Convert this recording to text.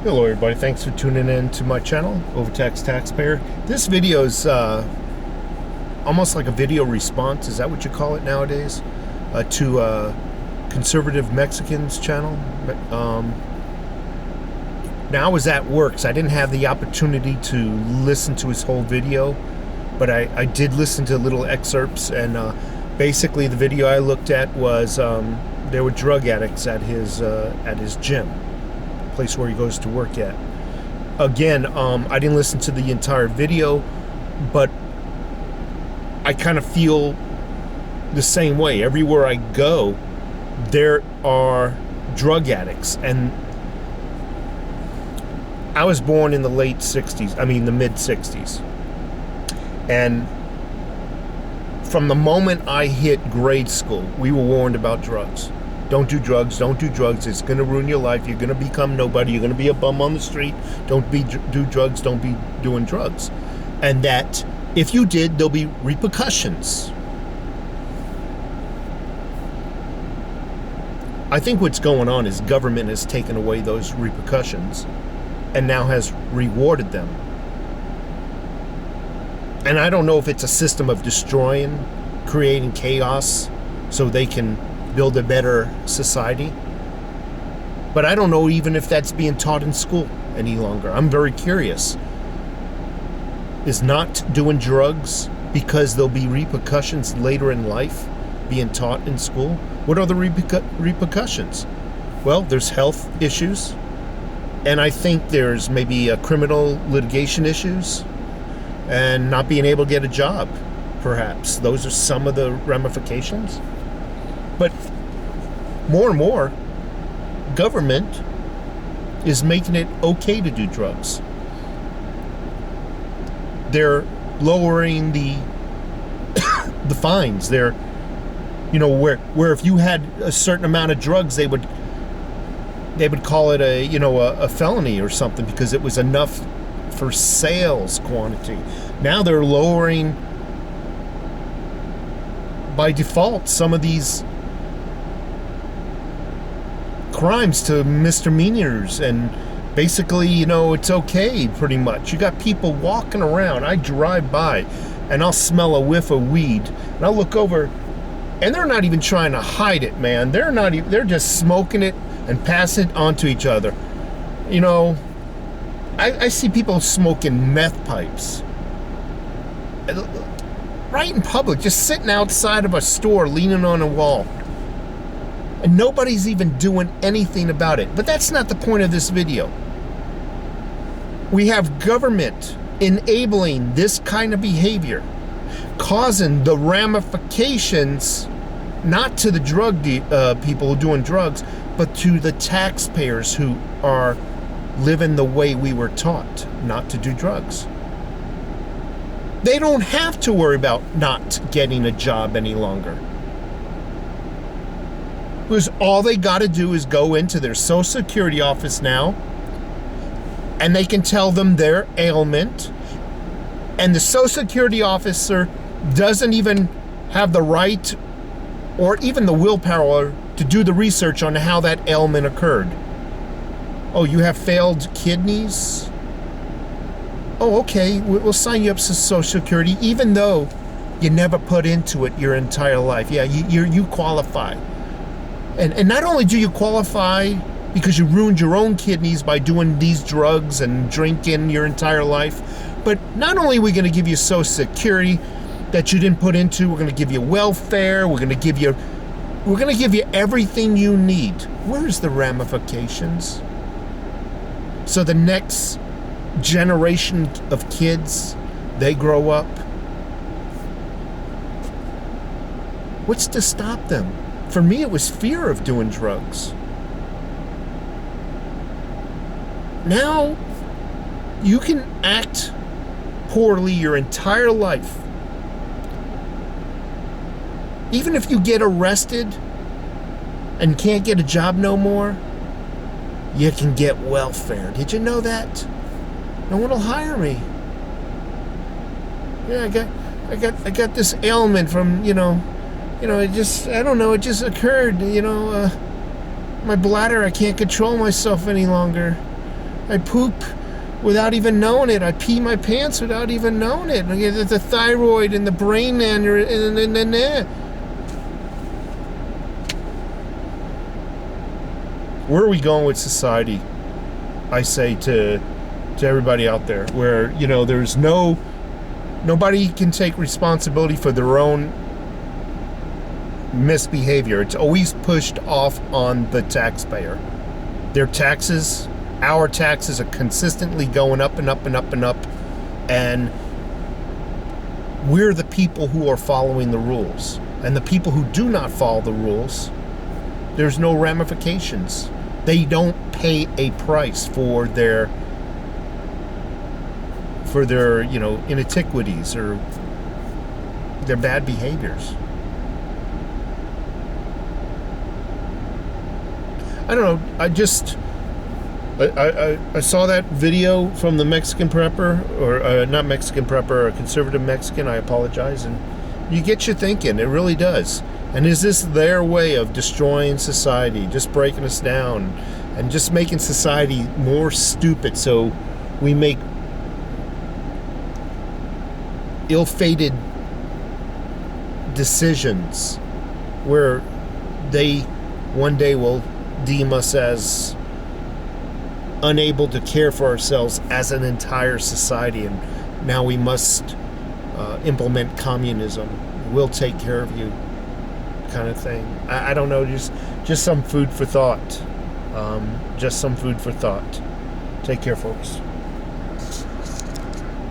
Hello everybody, thanks for tuning in to my channel, Overtaxed Taxpayer. This video is almost like a video response, is that what you call it nowadays? To Conservative Mexicans channel. Now I was at work, so I didn't have the opportunity to listen to his whole video, but I did listen to little excerpts, and basically the video I looked at was there were drug addicts at his gym, place where he goes to work at. Again, I didn't listen to the entire video, but I kind of feel the same way. Everywhere I go, there are drug addicts. And I was born in the late 60s, the mid 60s. And from the moment I hit grade school, we were warned about drugs. Don't do drugs, don't do drugs. It's going to ruin your life. You're going to become nobody. You're going to be a bum on the street. Don't do drugs. Don't be doing drugs. And that if you did, there'll be repercussions. I think what's going on is government has taken away those repercussions and now has rewarded them. And I don't know if it's a system of destroying, creating chaos so they can build a better society. But I don't know even if that's being taught in school any longer. I'm very curious. Is not doing drugs because there'll be repercussions later in life being taught in school? What are the repercussions? Well, there's health issues, and I think there's maybe criminal litigation issues, and not being able to get a job, perhaps. Those are some of the ramifications. But more and more, government is making it okay to do drugs. They're lowering the the fines. They're, where if you had a certain amount of drugs, they would call it a felony or something because it was enough for sales quantity. Now they're lowering by default some of these crimes to misdemeanors, and basically, it's okay pretty much. You got people walking around. I drive by and I'll smell a whiff of weed and I'll look over and they're not even trying to hide it, man. They're just smoking it and passing it on to each other. I see people smoking meth pipes right in public, just sitting outside of a store leaning on a wall. And nobody's even doing anything about it. But that's not the point of this video. We have government enabling this kind of behavior, causing the ramifications not to the drug people who are doing drugs, but to the taxpayers who are living the way we were taught not to do drugs. They don't have to worry about not getting a job any longer. Because all they got to do is go into their Social Security office now, and they can tell them their ailment, and the Social Security officer doesn't even have the right or even the willpower to do the research on how that ailment occurred. Oh, you have failed kidneys? Oh, okay, we'll sign you up to Social Security, even though you never put into it your entire life. Yeah, you qualify. And not only do you qualify because you ruined your own kidneys by doing these drugs and drinking your entire life, but not only are we going to give you Social Security that you didn't put into, we're going to give you welfare, we're going to give you everything you need. Where's the ramifications? So the next generation of kids, they grow up. What's to stop them? For me, it was fear of doing drugs. Now, you can act poorly your entire life. Even if you get arrested and can't get a job no more, you can get welfare. Did you know that? No one will hire me. Yeah, I got this ailment from, it just occurred, my bladder, I can't control myself any longer. I poop without even knowing it. I pee my pants without even knowing it. I get the thyroid and the brain aneurysm. Where are we going with society? I say to everybody out there, where, you know, there's nobody can take responsibility for their own misbehavior. It's always pushed off on the taxpayer. Their taxes, our taxes, are consistently going up and up and up and up, and we're the people who are following the rules. And the people who do not follow the rules, there's no ramifications. They don't pay a price for their you know, inantiquities or their bad behaviors. I don't know. I saw that video from the Mexican prepper, or not Mexican prepper, a conservative Mexican. I apologize. And you get you thinking. It really does. And is this their way of destroying society, just breaking us down, and just making society more stupid, so we make ill-fated decisions where they one day will deem us as unable to care for ourselves as an entire society, and now we must implement communism. We'll take care of you, kind of thing. I don't know, just some food for thought. Just some food for thought. Take care, folks.